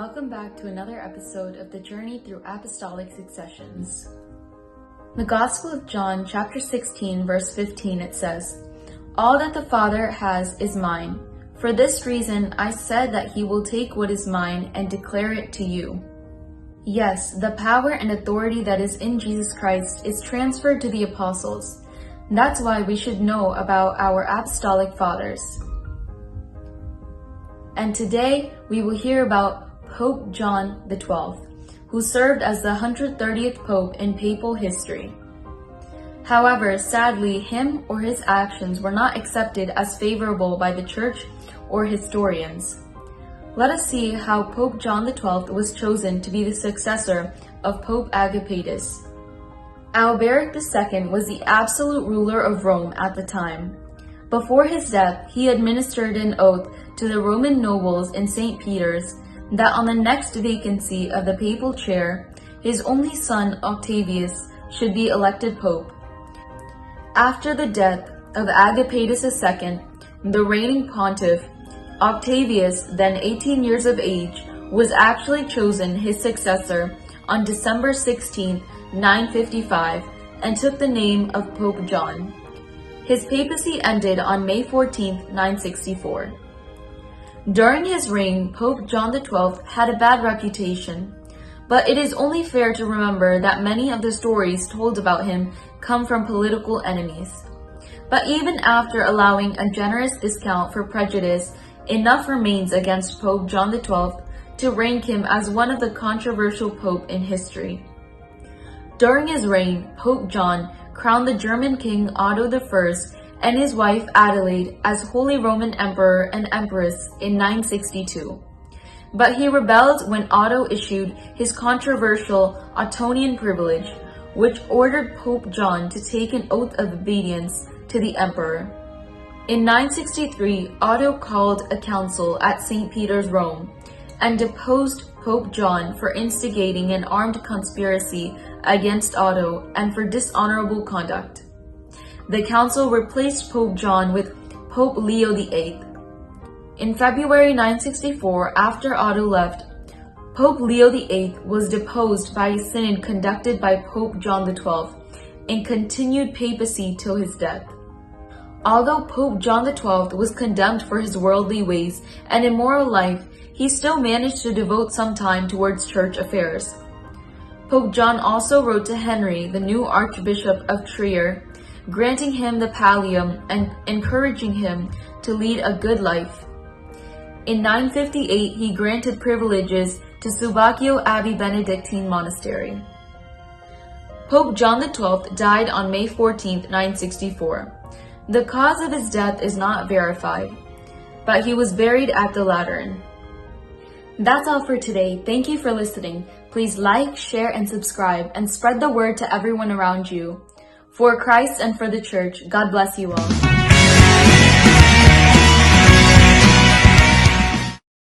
Welcome back to another episode of the Journey Through Apostolic Successions. The Gospel of John, chapter 16, verse 15, it says, "All that the Father has is mine. For this reason I said that he will take what is mine and declare it to you." Yes, the power and authority that is in Jesus Christ is transferred to the apostles. That's why we should know about our apostolic fathers. And today we will hear about Pope John XII, who served as the 130th Pope in papal history. However, sadly, him or his actions were not accepted as favorable by the Church or historians. Let us see how Pope John XII was chosen to be the successor of Pope Agapetus. Alberic II was the absolute ruler of Rome at the time. Before his death, he administered an oath to the Roman nobles in St.Peter's that on the next vacancy of the papal chair, his only son Octavius should be elected pope. After the death of Agapetus II, the reigning pontiff, Octavius, then 18 years of age, was actually chosen his successor on December 16, 955, and took the name of Pope John. His papacy ended on May 14, 964. During his reign, Pope John XII had a bad reputation, but it is only fair to remember that many of the stories told about him come from political enemies. But even after allowing a generous discount for prejudice, enough remains against Pope John XII to rank him as one of the controversial pope in history. During his reign, Pope John crowned the German King Otto I and his wife Adelaide as Holy Roman Emperor and Empress in 962. But he rebelled when Otto issued his controversial Ottonian privilege, which ordered Pope John to take an oath of obedience to the emperor. In 963, Otto called a council at St. Peter's, Rome, and deposed Pope John for instigating an armed conspiracy against Otto and for dishonorable conduct. The council replaced Pope John with Pope Leo VIII. In February 964, after Otto left, Pope Leo VIII was deposed by a synod conducted by Pope John XII and continued papacy till his death. Although Pope John XII was condemned for his worldly ways and immoral life, he still managed to devote some time towards church affairs. Pope John also wrote to Henry, the new Archbishop of Trier, granting him the pallium and encouraging him to lead a good life. In 958, he granted privileges to Subacchio Abbey Benedictine Monastery. Pope John XII died on May 14, 964. The cause of his death is not verified, but he was buried at the Lateran. That's all for today. Thank you for listening. Please like, share, and subscribe, and spread the word to everyone around you. For Christ and for the Church, God bless you all.